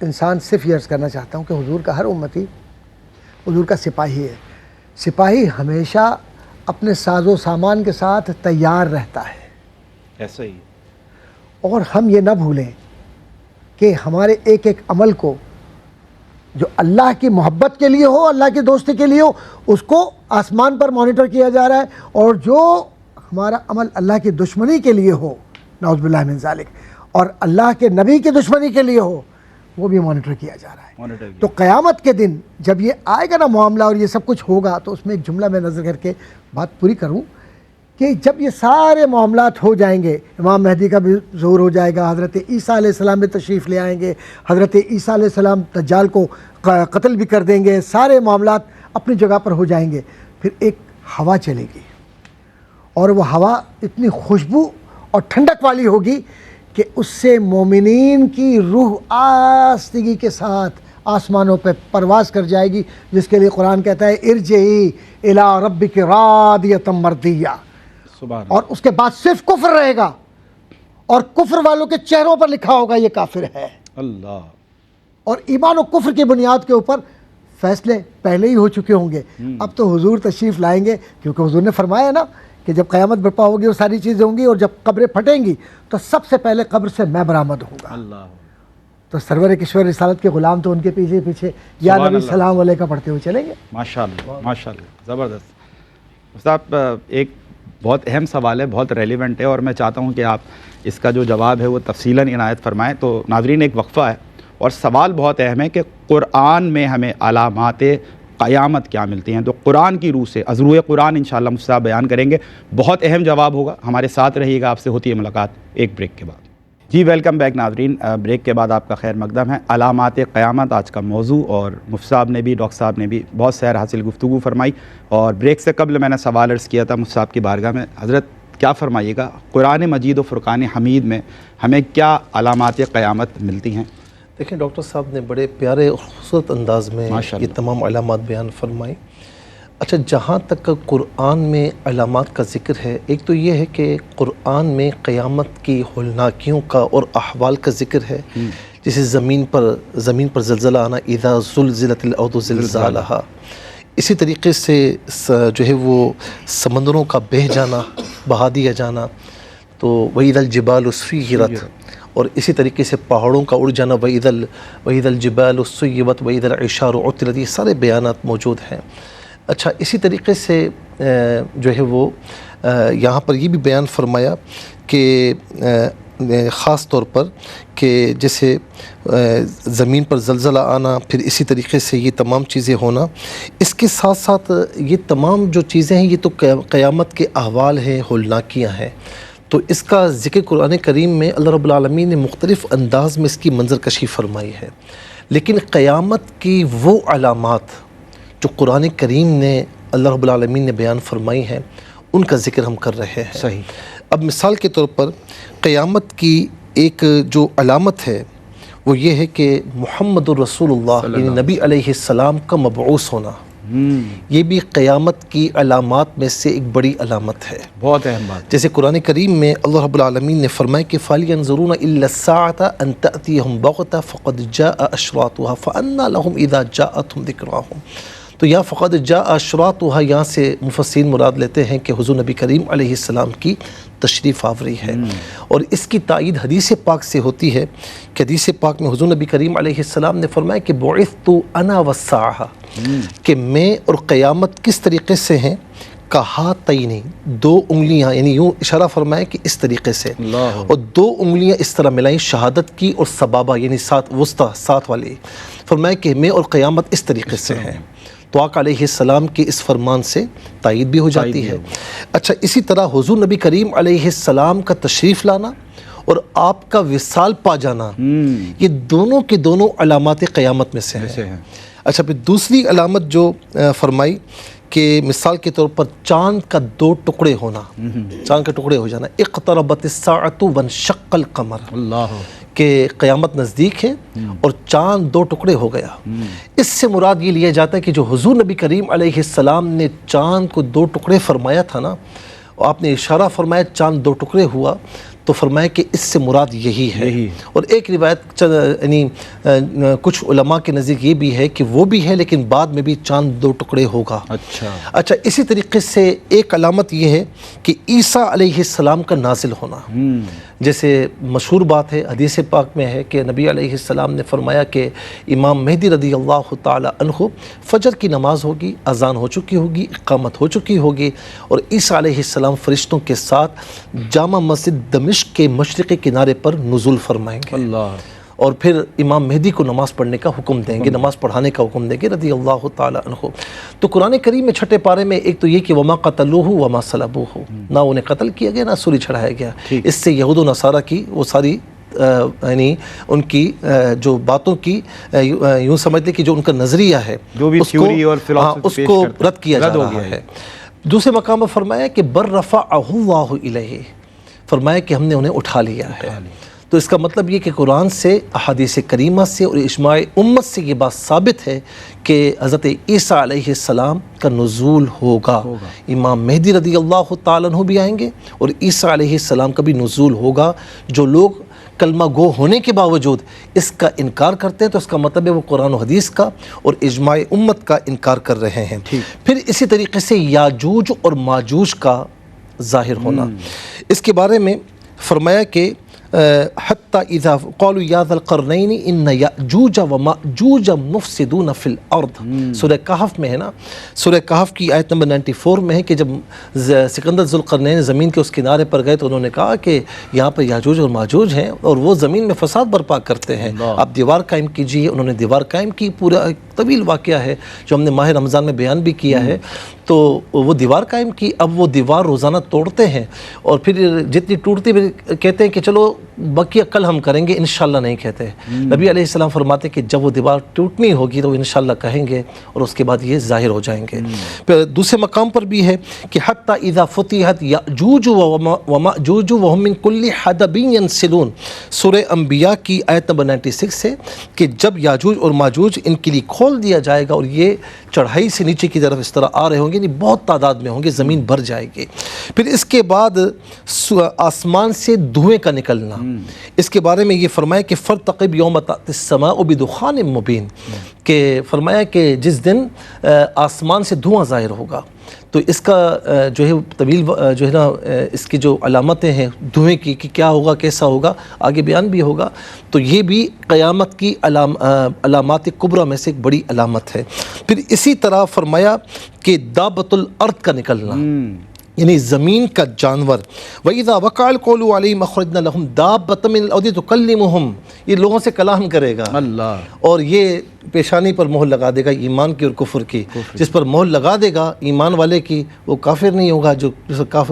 D: انسان صرف یہ عرض کرنا چاہتا ہوں کہ حضور کا ہر امتی حضور کا سپاہی ہے. سپاہی ہمیشہ اپنے ساز و سامان کے ساتھ تیار رہتا ہے.
B: ایسا ہی.
D: اور ہم یہ نہ بھولیں کہ ہمارے ایک ایک عمل کو جو اللہ کی محبت کے لیے ہو اللہ کی دوستی کے لیے ہو اس کو آسمان پر مانیٹر کیا جا رہا ہے اور جو ہمارا عمل اللہ کی دشمنی کے لیے ہو نعوذ باللہ من ذالک اور اللہ کے نبی کی دشمنی کے لیے ہو وہ بھی مانیٹر کیا جا رہا ہے. تو قیامت کے دن جب یہ آئے گا نا معاملہ اور یہ سب کچھ ہوگا تو اس میں ایک جملہ میں نظر کر کے بات پوری کروں کہ جب یہ سارے معاملات ہو جائیں گے امام مہدی کا بھی ظہور ہو جائے گا حضرت عیسیٰ علیہ السلام بھی تشریف لے آئیں گے حضرت عیسیٰ علیہ السلام دجال کو قتل بھی کر دیں گے سارے معاملات اپنی جگہ پر ہو جائیں گے. پھر ایک ہوا چلے گی اور وہ ہوا اتنی خوشبو اور ٹھنڈک والی ہوگی کہ اس سے مومنین کی روح آستگی کے ساتھ آسمانوں پہ پرواز کر جائے گی جس کے لیے قرآن کہتا ہے ارجعی الی ربک راضیۃ مرضیہ. اور اس کے بعد صرف کفر رہے گا اور کفر والوں کے چہروں پر لکھا ہوگا یہ کافر ہے.
B: اللہ.
D: اور ایمان و کفر کی بنیاد کے اوپر فیصلے پہلے ہی ہو چکے ہوں گے. اب تو حضور تشریف لائیں گے کیونکہ حضور نے فرمایا نا کہ جب قیامت برپا ہوگی وہ ساری چیزیں ہوں گی اور جب قبریں پھٹیں گی تو سب سے پہلے قبر سے میں برآمد ہوں گا.
B: اللہ.
D: تو سرور کشور رسالت کے غلام تو ان کے پیچھے پیچھے یا نبی سلام علیکہ پڑھتے ہوئے چلیں گے.
B: ماشاءاللہ ماشاءاللہ زبردست. صاحب ایک بہت اہم سوال ہے بہت ریلیونٹ ہے اور میں چاہتا ہوں کہ آپ اس کا جو جواب ہے وہ تفصیلاً عنایت فرمائیں. تو ناظرین ایک وقفہ ہے اور سوال بہت اہم ہے کہ قرآن میں ہمیں علامات قیامت کیا ملتی ہیں. تو قرآن کی روح سے از روئے قرآن انشاءاللہ مجھ سے آپ بیان کریں گے. بہت اہم جواب ہوگا. ہمارے ساتھ رہیے گا. آپ سے ہوتی ہے ملاقات ایک بریک کے بعد. جی ویلکم بیک ناظرین. بریک کے بعد آپ کا خیر مقدم ہے. علامات قیامت آج کا موضوع اور مفتی صاحب نے بھی ڈاکٹر صاحب نے بھی بہت سیر حاصل گفتگو فرمائی اور بریک سے قبل میں نے سوال عرض کیا تھا مفتی صاحب کی بارگاہ میں. حضرت کیا فرمائیے گا قرآن مجید و فرقان حمید میں ہمیں کیا علامات قیامت ملتی ہیں؟
C: دیکھیں ڈاکٹر صاحب نے بڑے پیارے اور خوبصورت انداز میں یہ تمام علامات بیان فرمائی. اچھا جہاں تک قرآن میں علامات کا ذکر ہے ایک تو یہ ہے کہ قرآن میں قیامت کی ہولناکیوں کا اور احوال کا ذکر ہے. جیسے زمین پر زلزلہ آنا اذا زلزلت الارض زلزالہا. اسی طریقے سے جو ہے وہ سمندروں کا بہہ جانا بہا دیا جانا تو وَإِذَا الْجِبَالُ سُيِّرَتْ اور اسی طریقے سے پہاڑوں کا اڑ جانا وَإِذَا الْجِبَالُ سُيِّرَتْ وَإِذَا الْعِشَارُ عُطِّلَتْ. یہ سارے بیانات موجود ہیں. اچھا اسی طریقے سے جو ہے وہ یہاں پر یہ بھی بیان فرمایا کہ خاص طور پر کہ جیسے زمین پر زلزلہ آنا پھر اسی طریقے سے یہ تمام چیزیں ہونا اس کے ساتھ ساتھ یہ تمام جو چیزیں ہیں یہ تو قیامت کے احوال ہیں ہولناکیاں ہیں. تو اس کا ذکر قرآن کریم میں اللہ رب العالمین نے مختلف انداز میں اس کی منظر کشی فرمائی ہے. لیکن قیامت کی وہ علامات جو قرآن کریم نے اللہ رب العالمین نے بیان فرمائی ہیں ان کا ذکر ہم کر رہے ہیں.
B: صحیح.
C: اب مثال کے طور پر قیامت کی ایک جو علامت ہے وہ یہ ہے کہ محمد الرسول اللہ یعنی نبی علیہ السلام کا مبعوث ہونا یہ بھی قیامت کی علامات میں سے ایک بڑی علامت ہے.
B: بہت اہم بات.
C: جیسے قرآن کریم میں اللہ رب العالمین نے فرمایا کہ فَلْيَنْظُرُونَ إِلَّا السَّاعَةَ أَن تَأْتِيَهُمْ بَغْتَةً فَقَدْ جَاءَ أَشْرَاطُهَا فَأَنَّىٰ لَهُمْ إِذَا جَاءَتْهُمْ ذِكْرَاهُمْ. تو یا فقد جاء اشراطها یہاں سے مفسرین مراد لیتے ہیں کہ حضور نبی کریم علیہ السلام کی تشریف آوری ہے. اور اس کی تائید حدیث پاک سے ہوتی ہے کہ حدیث پاک میں حضور نبی کریم علیہ السلام نے فرمایا کہ بعثت انا والساعة کہ میں اور قیامت کس طریقے سے ہیں کہاتینی دو انگلیاں یعنی یوں اشارہ فرمایا کہ اس طریقے سے اور دو انگلیاں اس طرح ملائیں شہادت کی اور سبابہ یعنی ساتھ وسطی ساتھ والی فرمایا کہ میں اور قیامت اس طریقے سے ہیں. تو آقا علیہ السلام کے اس فرمان سے تائید بھی ہو جاتی ہے. اچھا اسی طرح حضور نبی کریم علیہ السلام کا تشریف لانا اور آپ کا وصال پا جانا، یہ دونوں کے دونوں علامات قیامت میں سے ہیں۔ اچھا، پھر دوسری علامت جو فرمائی کہ مثال کے طور پر چاند کا 2 ٹکڑے ہونا، چاند کا ٹکڑے ہو جانا، اقتربت الساعۃ وانشق القمر، اللہ، کہ قیامت نزدیک ہے اور چاند 2 ٹکڑے ہو گیا۔ اس سے مراد یہ لیا جاتا ہے کہ جو حضور نبی کریم علیہ السلام نے چاند کو 2 ٹکڑے فرمایا تھا نا، آپ نے اشارہ فرمایا چاند 2 ٹکڑے ہوا، تو فرمایا کہ اس سے مراد یہی ہے۔ اور ایک روایت یعنی کچھ علماء کے نزدیک یہ بھی ہے کہ وہ بھی ہے لیکن بعد میں بھی چاند 2 ٹکڑے ہوگا۔ اچھا، اسی طریقے سے ایک علامت یہ ہے کہ عیسیٰ علیہ السلام کا نازل ہونا، جیسے مشہور بات ہے، حدیث پاک میں ہے کہ نبی علیہ السلام نے فرمایا کہ امام مہدی رضی اللہ تعالی عنہ فجر کی نماز ہوگی، اذان ہو چکی ہوگی، اقامت ہو چکی ہوگی، اور عیسیٰ علیہ السلام فرشتوں کے ساتھ جامع مسجد دمشق کے مشرقی کنارے پر نزول فرمائیں گے، اور پھر امام مہدی کو نماز پڑھنے کا حکم دیں گے، نماز پڑھانے کا حکم دیں گے رضی اللہ تعالی عنہ۔ تو قرآن کریم میں 6 پارے میں ایک تو یہ کہ وما قتلوہ وما صلبوہ، نہ انہیں قتل کیا گیا نہ سولی چڑھایا گیا۔ اس سے یہود و نصارہ کی وہ ساری یعنی ان کی جو باتوں کی یوں سمجھ لیں کہ جو ان کا نظریہ ہے اس کو رد کیا جا رہا ہے۔ دوسرے مقام پر فرمایا کہ بر رفعہ اللہ الیہ، فرمایا کہ ہم نے انہیں اٹھا لیا ہے۔ تو اس کا مطلب یہ کہ قرآن سے، احادیث کریمہ سے اور اجماع امت سے یہ بات ثابت ہے کہ حضرت عیسیٰ علیہ السلام کا نزول ہوگا، امام مہدی رضی اللہ تعالیٰ عنہ بھی آئیں گے اور عیسیٰ علیہ السلام کا بھی نزول ہوگا۔ جو لوگ کلمہ گو ہونے کے باوجود اس کا انکار کرتے ہیں تو اس کا مطلب ہے وہ قرآن و حدیث کا اور اجماع امت کا انکار کر رہے ہیں۔ پھر اسی طریقے سے یاجوج اور ماجوج کا ظاہر ہونا، اس کے بارے میں فرمایا کہ حتی اذا قالوا یا ذا القرنین ان یاجوج و ماجوج مفسدون فی الارض، سورہ کہف میں ہے نا، سورہ کہف کی آیت نمبر 94 میں ہے کہ جب سکندر ذوالقرنین زمین کے اس کنارے پر گئے تو انہوں نے کہا کہ یہاں پر یاجوج اور ماجوج ہیں اور وہ زمین میں فساد برپا کرتے ہیں، آپ دیوار قائم کیجیے۔ انہوں نے دیوار قائم کی، پورا طویل واقعہ ہے جو ہم نے ماہ رمضان میں بیان بھی کیا ہے۔ تو وہ دیوار قائم کی، اب وہ دیوار روزانہ توڑتے ہیں اور پھر جتنی ٹوٹتی پھر کہتے ہیں کہ چلو بقیہ کل ہم کریں گے، انشاءاللہ نہیں کہتے۔ نبی علیہ السلام فرماتے ہیں کہ جب وہ دیوار ٹوٹنی ہوگی تو وہ انشاءاللہ کہیں گے اور اس کے بعد یہ ظاہر ہو جائیں گے۔ پھر دوسرے مقام پر بھی ہے کہ حتی اذا فتحت یاجوج وماجوج وهم من کل حدب ینسلون، سورہ انبیاء کی آیت نمبر 96 ہے کہ جب یاجوج اور ماجوج ان کے لیے کھول دیا جائے گا اور یہ چڑھائی سے نیچے کی طرف اس طرح آ رہے ہوں گے، یعنی بہت تعداد میں ہوں گے، زمین بھر جائے گی۔ پھر اس کے بعد آسمان سے دھوئیں کا نکلنا، اس کے بارے میں یہ فرمایا کہ فرتقب یوم تأتی السماء بدخان مبین، کہ فرمایا کہ جس دن آسمان سے دھواں ظاہر ہوگا، تو اس کا جو ہے طویل جو ہے نا اس کی جو علامتیں ہیں دھوئیں کی کہ کیا ہوگا، کیسا ہوگا، آگے بیان بھی ہوگا۔ تو یہ بھی قیامت کی علامات کبریٰ میں سے ایک بڑی علامت ہے۔ پھر اسی طرح فرمایا کہ دابۃ الارض کا نکلنا، یعنی زمین کا جانور، وَإِذَا وَقَعَ الْقَوْلُ عَلَيْهِمْ أَخْرَجْنَا لَهُمْ دَابَّةً مِّنَ الْأَرْضِ تُكَلِّمُهُمْ، یہ لوگوں سے کلام کرے گا اور یہ پیشانی پر مہر لگا دے گا ایمان کی اور کفر کی، جس پر مہر لگا دے گا ایمان والے کی وہ کافر نہیں ہوگا، جو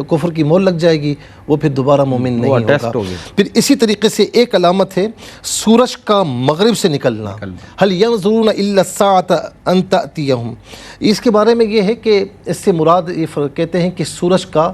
C: کفر کی مہر لگ جائے گی وہ پھر دوبارہ مومن نہیں ہوگا۔ پھر اسی طریقے سے ایک علامت ہے سورج کا مغرب سے نکلنا، هَلْ يَنظُرُونَ إِلَّا السَّاعَةَ أَن تَأْتِيَهُمْ، اس کے بارے میں یہ ہے کہ اس سے مراد یہ کہتے ہیں کہ سورج کا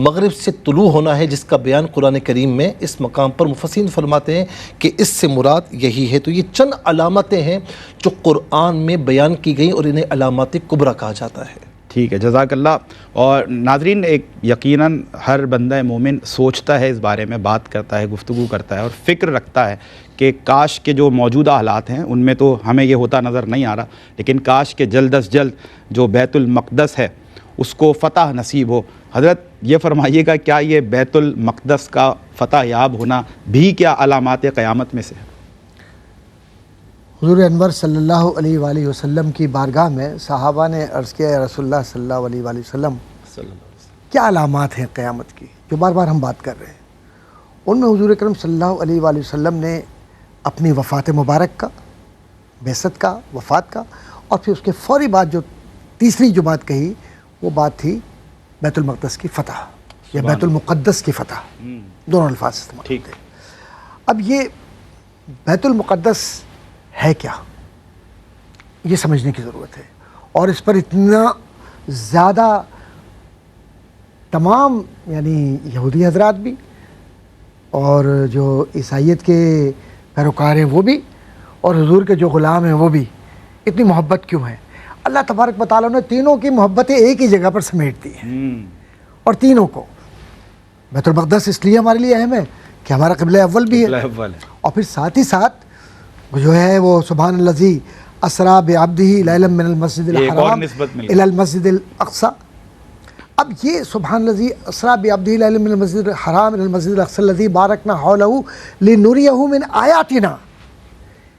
C: مغرب سے طلوع ہونا ہے، جس کا بیان قرآن کریم میں اس مقام پر مفسرین فرماتے ہیں کہ اس سے مراد یہی ہے۔ تو یہ چند علامتیں ہیں جو قرآن میں بیان کی گئیں اور انہیں علامات کبریٰ کہا جاتا ہے۔
B: ٹھیک ہے، جزاک اللہ۔ اور ناظرین، ایک یقیناً ہر بندہ مومن سوچتا ہے، اس بارے میں بات کرتا ہے، گفتگو کرتا ہے اور فکر رکھتا ہے کہ کاش کے جو موجودہ حالات ہیں ان میں تو ہمیں یہ ہوتا نظر نہیں آ رہا، لیکن کاش کے جلد از جلد جو بیت المقدس ہے اس کو فتح نصیب ہو۔ حضرت یہ فرمائیے گا، کیا یہ بیت المقدس کا فتح یاب ہونا بھی کیا علامات قیامت میں سے ہے؟
D: حضور انور صلی اللہ علیہ وآلہ وسلم کی بارگاہ میں صحابہ نے عرض کیا، یا رسول اللہ صلی اللہ علیہ وآلہ وسلم کیا علامات ہیں قیامت کی جو بار بار ہم بات کر رہے ہیں؟ ان میں حضور اکرم صلی اللہ علیہ وآلہ وسلم نے اپنی وفات مبارک کا، بعثت کا، وفات کا، اور پھر اس کے فوری بعد جو تیسری جو بات کہی وہ بات تھی بیت المقدس کی فتح یا بیت المقدس کی فتح، دونوں الفاظ استعمال ہوتے ہیں۔ اب یہ بیت المقدس ہے کیا، یہ سمجھنے کی ضرورت ہے، اور اس پر اتنا زیادہ تمام یعنی یہودی حضرات بھی اور جو عیسائیت کے پیروکار ہیں وہ بھی اور حضور کے جو غلام ہیں وہ بھی اتنی محبت کیوں ہے؟ اللہ تبارک و تعالیٰ نے تینوں کی محبتیں ایک ہی جگہ پر سمیٹ دی ہیں، اور تینوں کو بیت المقدس اس لیے ہمارے لیے اہم ہے کہ ہمارا قبلہ اول بھی ہے، اور پھر ساتھ ہی ساتھ جو ہے وہ سبحان الذی اسریٰ بعبدہ لیلا من المسجد الحرام الی المسجد الاقصی. اب یہ سبحان الذی اسریٰ بعبدہ لیلا من المسجد الحرام الی المسجد الاقصی الذی بارکنا حولہ لنریہ من آیاتنا،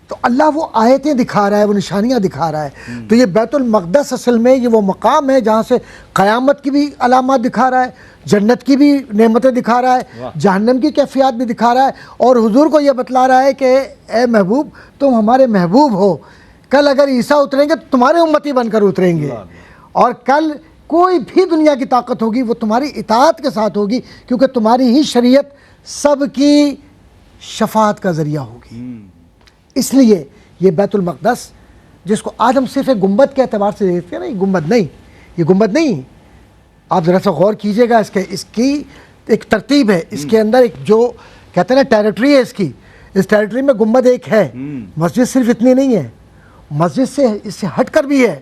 D: تو اللہ وہ آیتیں دکھا رہا ہے، وہ نشانیاں دکھا رہا ہے. تو یہ بیت المقدس اصل میں یہ وہ مقام ہے جہاں سے قیامت کی بھی علامات دکھا رہا ہے، جنت کی بھی نعمتیں دکھا رہا ہے، جہنم کی کیفیات بھی دکھا رہا ہے، اور حضور کو یہ بتلا رہا ہے کہ اے محبوب تم ہمارے محبوب ہو، کل اگر عیسیٰ اتریں گے تو تمہارے امتی بن کر اتریں گے، اور کل کوئی بھی دنیا کی طاقت ہوگی وہ تمہاری اطاعت کے ساتھ ہوگی، کیونکہ تمہاری ہی شریعت سب کی شفاعت کا ذریعہ ہوگی. اس لیے یہ بیت المقدس جس کو آج ہم صرف ایک گنبد کے اعتبار سے دیکھتے ہیں نا، یہ گنبد نہیں، یہ گنبد نہیں. آپ ذرا سا غور کیجئے گا، اس کی ایک ترتیب ہے، اس کے اندر ایک جو کہتے ہیں نا ٹیریٹری ہے اس کی، اس ٹیریٹری میں گنبد ایک ہے. مسجد صرف اتنی نہیں ہے، مسجد سے اس سے ہٹ کر بھی ہے،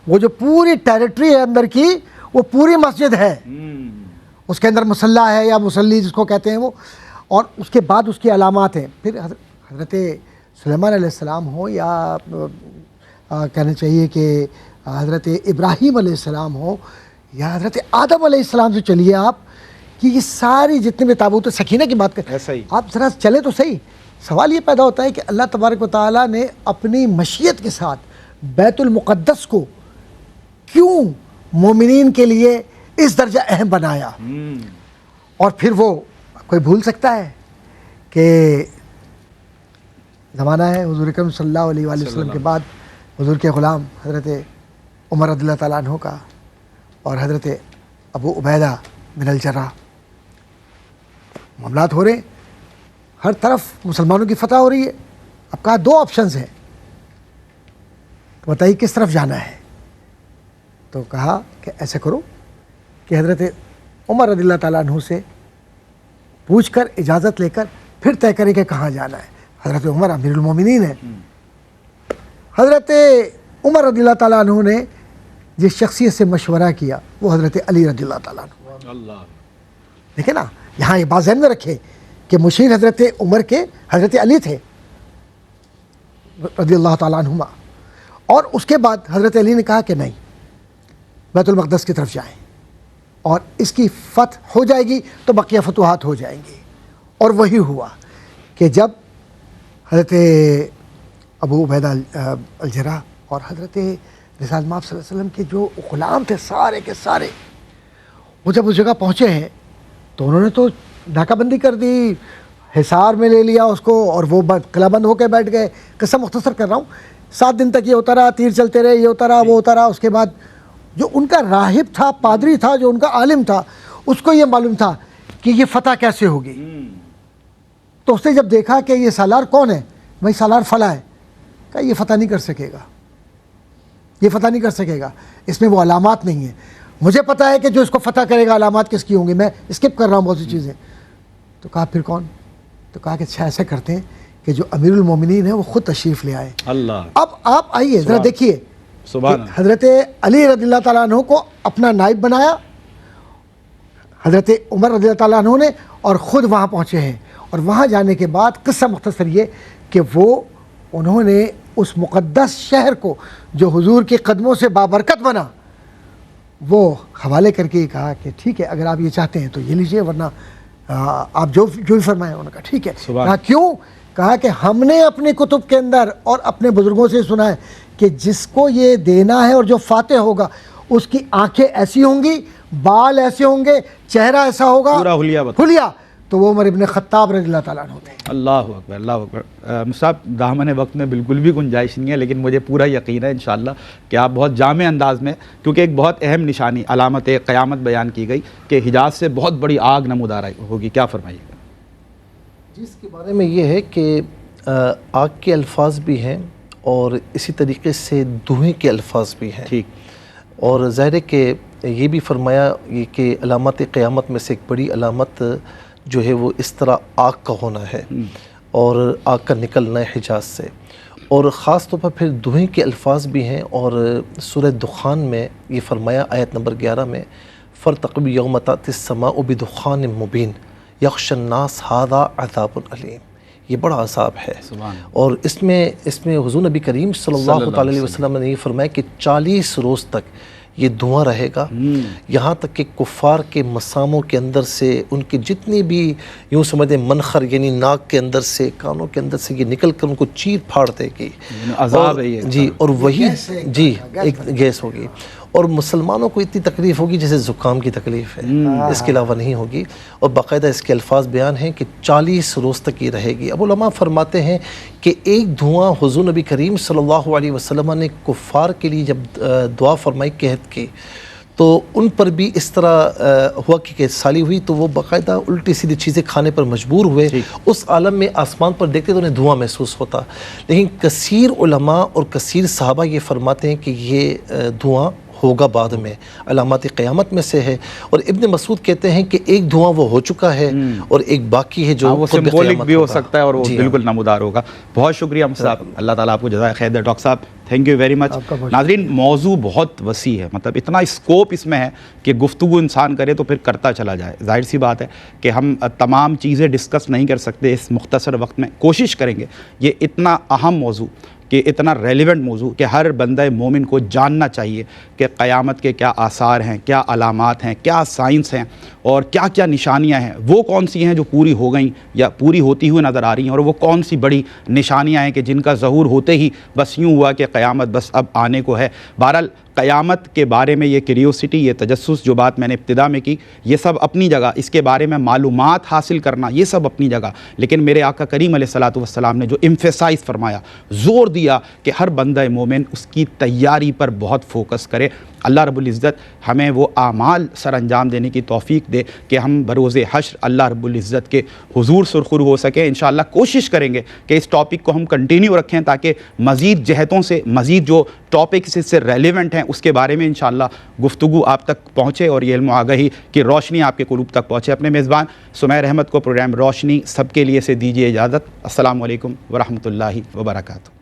D: وہ جو پوری ٹیریٹری ہے اندر کی وہ پوری مسجد ہے، اس کے اندر مصلی ہے یا مصلی جس کو کہتے ہیں وہ، اور اس کے بعد اس کی علامات ہیں. پھر حضرت سلیمان علیہ السلام ہو یا کہنا چاہیے کہ حضرت ابراہیم علیہ السلام ہو یا حضرت آدم علیہ السلام سے چلیے آپ، کہ یہ ساری جتنے بھی تابوت سکینہ کی بات کریں، آپ ذرا چلے تو صحیح. سوال یہ پیدا ہوتا ہے کہ اللہ تبارک و تعالیٰ نے اپنی مشیت کے ساتھ بیت المقدس کو کیوں مومنین کے لیے اس درجہ اہم بنایا؟ اور پھر وہ کوئی بھول سکتا ہے کہ زمانہ ہے حضور اکرم صلی اللہ علیہ وآلہ وسلم کے بعد حضور کے غلام حضرت عمر رضی اللہ تعالیٰ عنہ کا اور حضرت ابو عبیدہ بن الجراح معاملات ہو رہے ہیں، ہر طرف مسلمانوں کی فتح ہو رہی ہے. اب کہا دو آپشنز ہیں، تو بتائیے کس طرف جانا ہے؟ تو کہا کہ ایسا کرو کہ حضرت عمر رضی اللہ تعالیٰ عنہ سے پوچھ کر اجازت لے کر پھر طے کریں کہ کہاں جانا ہے. حضرت عمر امیر المومنین ہیں. حضرت عمر رضی اللہ تعالیٰ عنہ نے جس شخصیت سے مشورہ کیا وہ حضرت علی رضی اللہ تعالیٰ عنہ. دیکھیں نا، یہاں یہ بات ذہن میں رکھے کہ مشیر حضرت عمر کے حضرت علی تھے رضی اللہ تعالیٰ عنہما، اور اس کے بعد حضرت علی نے کہا کہ نہیں، بیت المقدس کی طرف جائیں اور اس کی فتح ہو جائے گی تو بقیہ فتوحات ہو جائیں گی. اور وہی ہوا کہ جب حضرت ابو عبیدہ الجراح اور حضرت رسالت مآب صلی اللہ علیہ وسلم کے جو غلام تھے سارے کے سارے، وہ جب اس جگہ پہنچے ہیں تو انہوں نے تو ناکہ بندی کر دی، حصار میں لے لیا اس کو، اور وہ قلعہ بند ہو کے بیٹھ گئے. قصہ مختصر کر رہا ہوں، 7 دن تک یہ ہوتا رہا، تیر چلتے رہے، یہ ہوتا رہا وہ ہوتا رہا. اس کے بعد جو ان کا راہب تھا، پادری تھا، جو ان کا عالم تھا، اس کو یہ معلوم تھا کہ یہ فتح کیسے ہوگی. تو اس نے جب دیکھا کہ یہ سالار کون ہے، بھائی سالار فلاں ہے، کہا یہ فتح نہیں کر سکے گا، یہ فتح نہیں کر سکے گا، اس میں وہ علامات نہیں ہیں. مجھے پتہ ہے کہ جو اس کو فتح کرے گا علامات کس کی ہوں گی، میں اسکپ کر رہا ہوں بہت سی چیزیں. تو کہا پھر کون؟ تو کہا کہ اچھا ایسا کرتے ہیں کہ جو امیر المومنین ہیں وہ خود تشریف لے آئے.
B: اللہ.
D: اب آپ آئیے ذرا دیکھیے، حضرت علی رضی اللہ تعالیٰ عنہ کو اپنا نائب بنایا حضرت عمر رضی اللہ تعالیٰ عنہ نے، اور خود وہاں پہنچے ہیں. اور وہاں جانے کے بعد قصہ مختصر یہ کہ انہوں نے اس مقدس شہر کو جو حضور کے قدموں سے بابرکت بنا وہ حوالے کر کے کہا کہ ٹھیک ہے اگر آپ یہ چاہتے ہیں تو یہ لیجئے، ورنہ آپ جو بھی فرمائیں. انہوں نے کہا ٹھیک ہے. کہا کیوں؟ کہا کہ ہم نے اپنی کتب کے اندر اور اپنے بزرگوں سے سنا ہے کہ جس کو یہ دینا ہے اور جو فاتح ہوگا اس کی آنکھیں ایسی ہوں گی، بال ایسے ہوں گے، چہرہ ایسا ہوگا،
B: پورا
D: حلیہ. تو وہ عمر ابن خطاب رضی اللہ تعالیٰ عنہ تھے.
B: اللہ اکبر، اللہ اکبر. مصعب، دامن وقت میں بالکل بھی گنجائش نہیں ہے، لیکن مجھے پورا یقین ہے انشاءاللہ کہ آپ بہت جامع انداز میں، کیونکہ ایک بہت اہم نشانی علامت قیامت بیان کی گئی کہ حجاز سے بہت بڑی آگ نمودار ہوگی. کیا فرمائیے گا؟
C: جی، اس کے بارے میں یہ ہے کہ آگ کے الفاظ بھی ہیں اور اسی طریقے سے دھوئیں کے الفاظ بھی ہیں.
B: ٹھیک.
C: اور ظاہر ہے کہ یہ بھی فرمایا یہ کہ علامات قیامت میں سے ایک بڑی علامت جو ہے وہ اس طرح آگ کا ہونا ہے اور آگ کا نکلنا ہے حجاز سے. اور خاص طور پر پھر دھوئیں کے الفاظ بھی ہیں، اور سورہ دخان میں یہ فرمایا آیت نمبر 11 میں فَارْتَقِبْ يَوْمَ تَأْتِي السَّمَاءُ بِدُخَانٍ مُبِينٍ يَغْشَى النَّاسَ هَذَا عَذَابٌ عَلِيمٌ. یہ بڑا عذاب ہے. اور اس میں حضور نبی کریم صلی اللہ تعالی علیہ وسلم نے یہ فرمایا کہ 40 روز تک یہ دھواں رہے گا، یہاں تک کہ کفار کے مساموں کے اندر سے ان کے جتنے بھی یوں سمجھیں منخر یعنی ناک کے اندر سے کانوں کے اندر سے یہ نکل کر ان کو چیر پھاڑ دے گی.
B: عذاب ہے یہ.
C: جی، اور وہی جی ایک گیس ہوگی، اور مسلمانوں کو اتنی تکلیف ہوگی جیسے زکام کی تکلیف ہے، اس کے علاوہ نہیں ہوگی. اور باقاعدہ اس کے الفاظ بیان ہیں کہ 40 روز تک یہ رہے گی. اب علماء فرماتے ہیں کہ ایک دھواں حضور نبی کریم صلی اللہ علیہ وسلم نے کفار کے لیے جب دعا فرمائی قحط کی تو ان پر بھی اس طرح ہوا کہ سالی ہوئی تو وہ باقاعدہ الٹی سیدھی چیزیں کھانے پر مجبور ہوئے. اس عالم میں آسمان پر دیکھتے تو انہیں دھواں محسوس ہوتا. لیکن کثیر علماء اور کثیر صحابہ یہ فرماتے ہیں کہ یہ دھواں ہوگا بعد میں، علامات قیامت میں سے ہے. اور ابن مسعود کہتے ہیں کہ ایک دھواں وہ ہو چکا ہے اور ایک باقی ہے جو
B: وہ سمبولک بھی ہو سکتا ہے اور وہ بالکل نمودار ہوگا. بہت شکریہ مفتی صاحب، اللہ تعالیٰ آپ کو جزائے خیر دے. ڈاکٹر صاحب تھینک یو ویری مچ. ناظرین، موضوع بہت وسیع ہے، مطلب اتنا اسکوپ اس میں ہے کہ گفتگو انسان کرے تو پھر کرتا چلا جائے. ظاہر سی بات ہے کہ ہم تمام چیزیں ڈسکس نہیں کر سکتے اس مختصر وقت میں. کوشش کریں گے یہ اتنا اہم موضوع کہ اتنا ریلیونٹ موضوع کہ ہر بندہ مومن کو جاننا چاہیے کہ قیامت کے کیا آثار ہیں، کیا علامات ہیں، کیا سائنس ہیں اور کیا کیا نشانیاں ہیں. وہ کون سی ہیں جو پوری ہو گئیں یا پوری ہوتی ہوئی نظر آ رہی ہیں، اور وہ کون سی بڑی نشانیاں ہیں کہ جن کا ظہور ہوتے ہی بس یوں ہوا کہ قیامت بس اب آنے کو ہے. بہرحال قیامت کے بارے میں یہ کیوریوسٹی، یہ تجسس جو بات میں نے ابتدا میں کی، یہ سب اپنی جگہ، اس کے بارے میں معلومات حاصل کرنا یہ سب اپنی جگہ. لیکن میرے آقا کریم علیہ الصلوۃ والسلام نے جو ایمفیسائز فرمایا، زور دیا کہ ہر بندہ مومن اس کی تیاری پر بہت فوکس کرے. اللہ رب العزت ہمیں وہ اعمال سر انجام دینے کی توفیق دے کہ ہم بروز حشر اللہ رب العزت کے حضور سرخرو ہو سکیں. انشاءاللہ کوشش کریں گے کہ اس ٹاپک کو ہم کنٹینیو رکھیں تاکہ مزید جہتوں سے، مزید جو ٹاپکس اس سے ریلیونٹ ہیں اس کے بارے میں انشاءاللہ گفتگو آپ تک پہنچے اور یہ علم و آگہی کی روشنی آپ کے قلوب تک پہنچے. اپنے میزبان سمیر احمد کو پروگرام روشنی سب کے لیے سے دیجیے اجازت. السلام علیکم ورحمۃ اللہ وبرکاتہ.